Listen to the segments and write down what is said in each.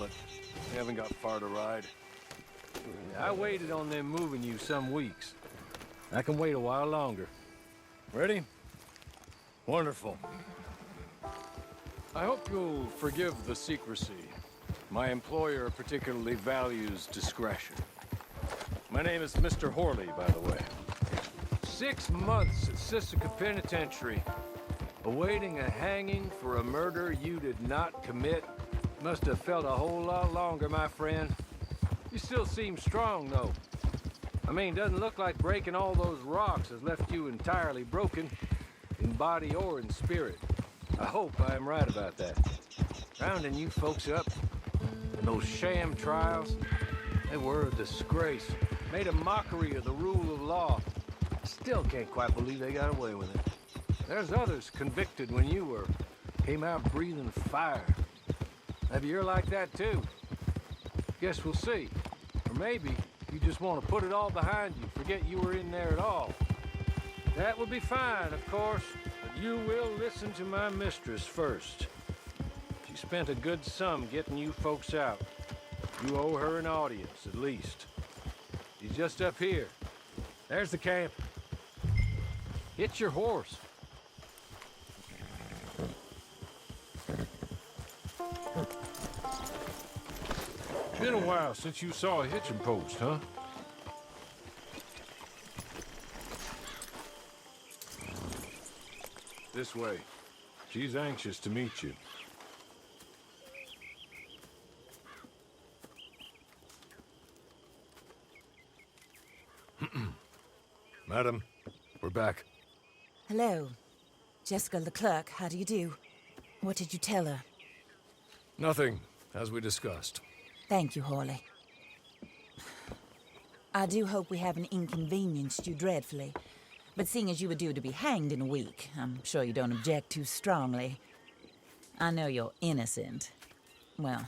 but we haven't got far to ride. I waited on them moving you some weeks. I can wait a while longer. Ready? Wonderful. I hope you'll forgive the secrecy. My employer particularly values discretion. My name is Mr. Horley, by the way. 6 months at Sisika Penitentiary, awaiting a hanging for a murder you did not commit. Must have felt a whole lot longer, my friend. You still seem strong, though. I mean, doesn't look like breaking all those rocks has left you entirely broken, in body or in spirit. I hope I am right about that. Rounding you folks up, and those sham trials, they were a disgrace. Made a mockery of the rule of law. I still can't quite believe they got away with it. There's others convicted when you were. Came out breathing fire. Maybe you're like that too. Guess we'll see. Or maybe you just want to put it all behind you, forget you were in there at all. That would be fine, of course, but you will listen to my mistress first. She spent a good sum getting you folks out. You owe her an audience, at least. She's just up here. There's the camp. Hit your horse. Been a while since you saw a hitching post, huh? This way. She's anxious to meet you. Madam, we're back. Hello. Jessica Leclerc, how do you do? What did you tell her? Nothing, as we discussed. Thank you, Horley. I do hope we haven't inconvenienced you dreadfully. But seeing as you were due to be hanged in a week, I'm sure you don't object too strongly. I know you're innocent. Well,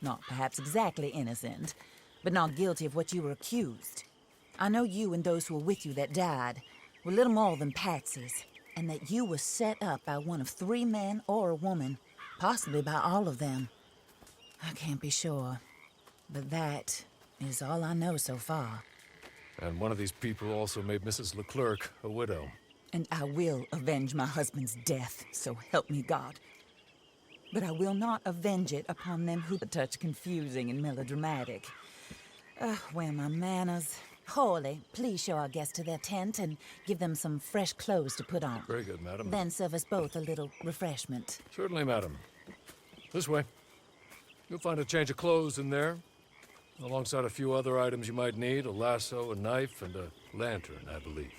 not perhaps exactly innocent, but not guilty of what you were accused. I know you and those who were with you that died were little more than patsies, and that you were set up by one of 3 men or a woman, possibly by all of them. I can't be sure, but that is all I know so far. And one of these people also made Mrs. Leclerc a widow. And I will avenge my husband's death, so help me God. But I will not avenge it upon them who are such confusing and melodramatic. Where are my manners? Horley, please show our guests to their tent and give them some fresh clothes to put on. Very good, madam. Then serve us both a little refreshment. Certainly, madam. This way. You'll find a change of clothes in there, alongside a few other items you might need, a lasso, a knife, and a lantern, I believe.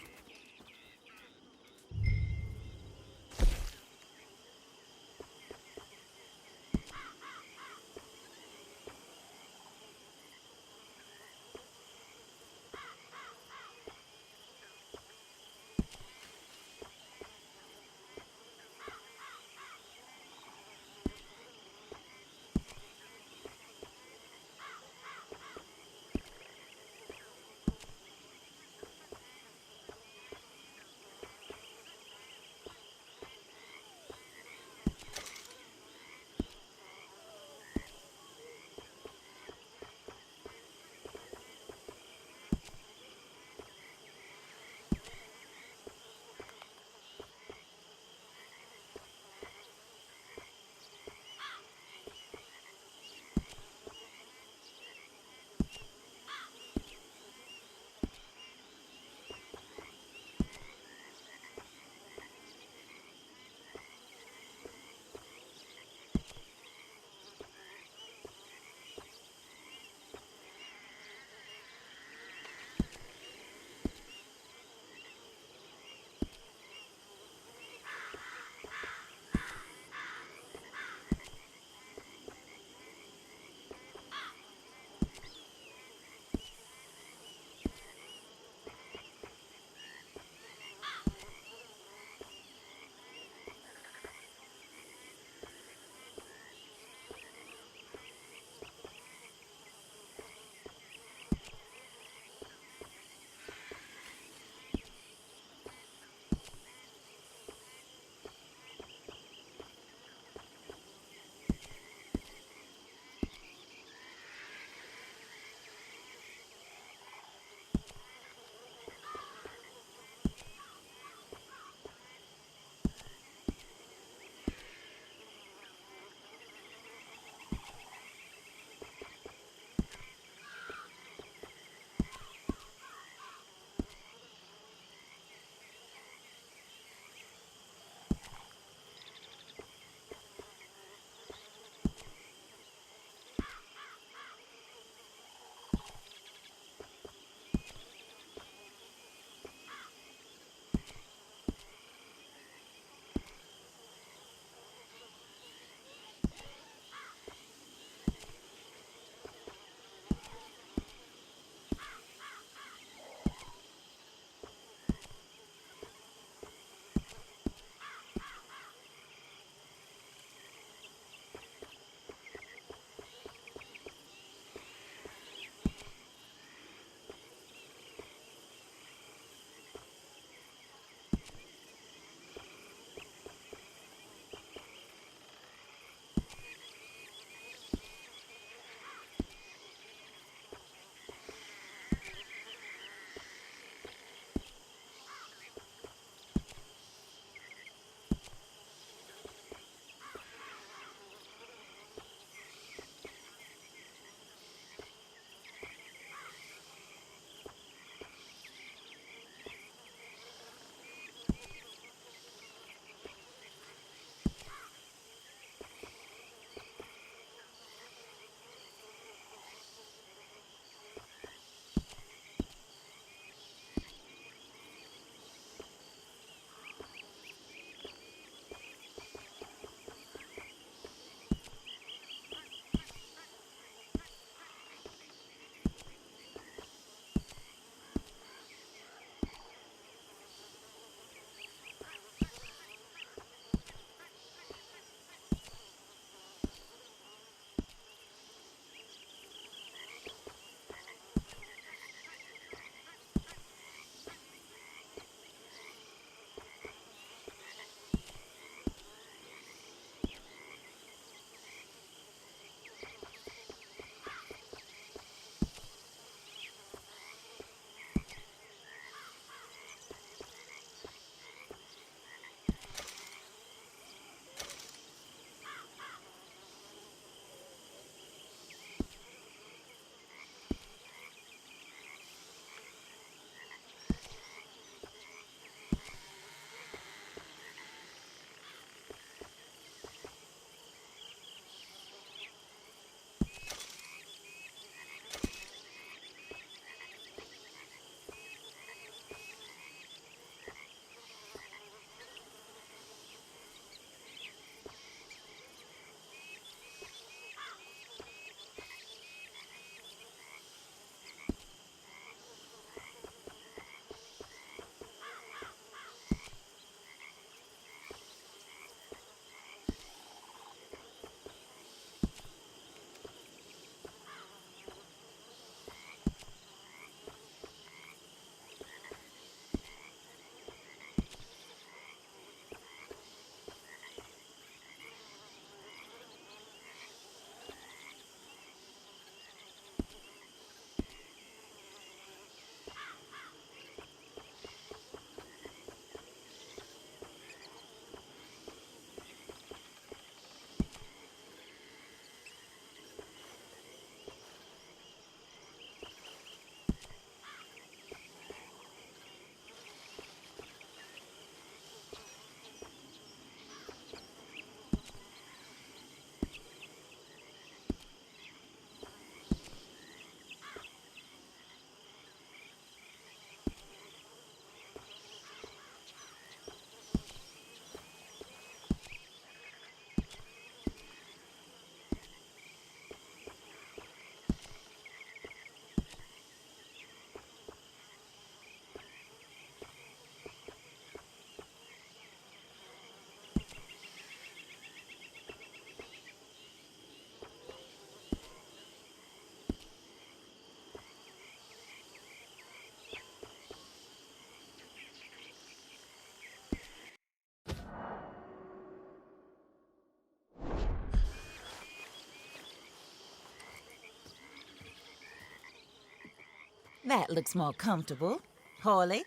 That looks more comfortable. Hawley,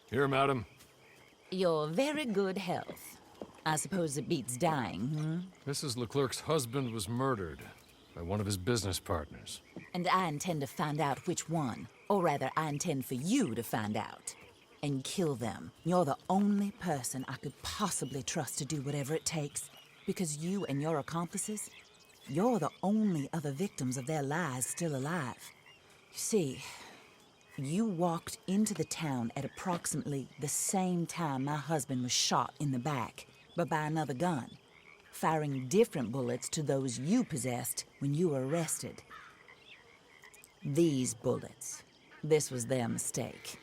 Here, madam. your very good health. I suppose it beats dying, Mrs. Leclerc's husband was murdered by one of his business partners. And I intend to find out which one. Or rather, I intend for you to find out. And kill them. You're the only person I could possibly trust to do whatever it takes. Because you and your accomplices, you're the only other victims of their lies still alive. You see, you walked into the town at approximately the same time my husband was shot in the back, but by another gun, firing different bullets to those you possessed when you were arrested. These bullets, this was their mistake.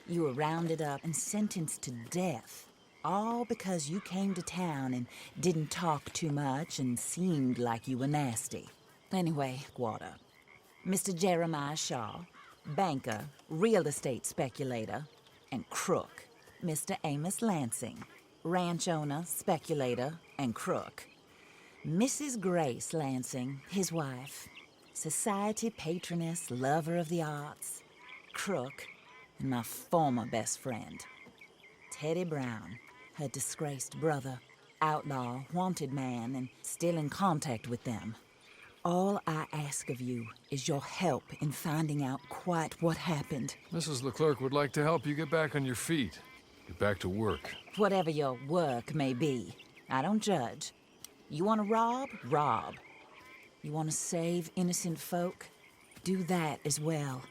You were rounded up and sentenced to death, all because you came to town and didn't talk too much and seemed like you were nasty. Anyway, Guarda, Mr. Jeremiah Shaw, banker, real estate speculator, and crook. Mr. Amos Lansing, ranch owner, speculator, and crook. Mrs. Grace Lansing, his wife, society patroness, lover of the arts, crook, and my former best friend, Teddy Brown, her disgraced brother, outlaw, wanted man, and still in contact with them. All I ask of you is your help in finding out quite what happened. Mrs. Leclerc would like to help you get back on your feet. Get back to work. Whatever your work may be, I don't judge. You want to rob? Rob. You want to save innocent folk? Do that as well.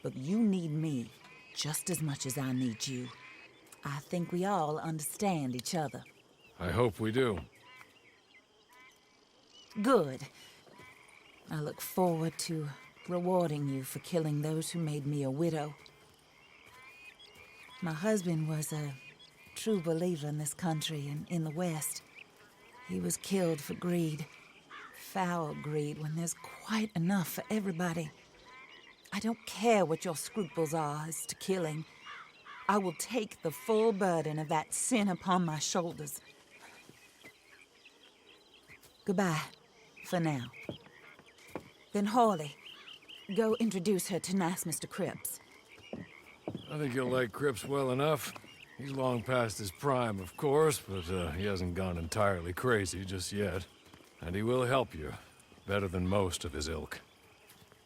But you need me just as much as I need you. I think we all understand each other. I hope we do. Good. I look forward to rewarding you for killing those who made me a widow. My husband was a true believer in this country and in the West. He was killed for greed. Foul greed when there's quite enough for everybody. I don't care what your scruples are as to killing. I will take the full burden of that sin upon my shoulders. Goodbye, for now. Then Hawley, go introduce her to nice Mr. Cripps. I think you'll like Cripps well enough. He's long past his prime, of course, but he hasn't gone entirely crazy just yet. And he will help you, better than most of his ilk.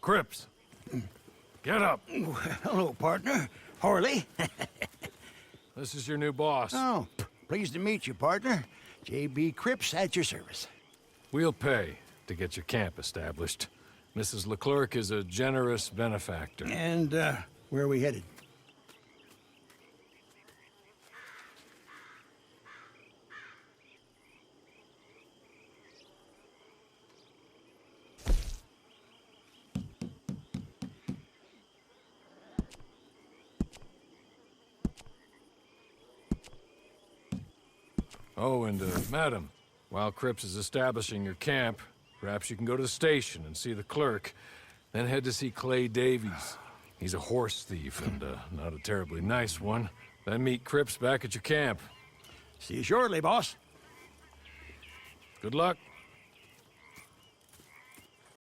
Cripps! Get up! Hello, partner. Harley. This is your new boss. Oh, pleased to meet you, partner. J.B. Cripps at your service. We'll pay to get your camp established. Mrs. Leclerc is a generous benefactor. And, where are we headed? Oh, and, madam, while Cripps is establishing your camp, perhaps you can go to the station and see the clerk, then head to see Clay Davies. He's a horse thief, and, not a terribly nice one. Then meet Cripps back at your camp. See you shortly, boss. Good luck.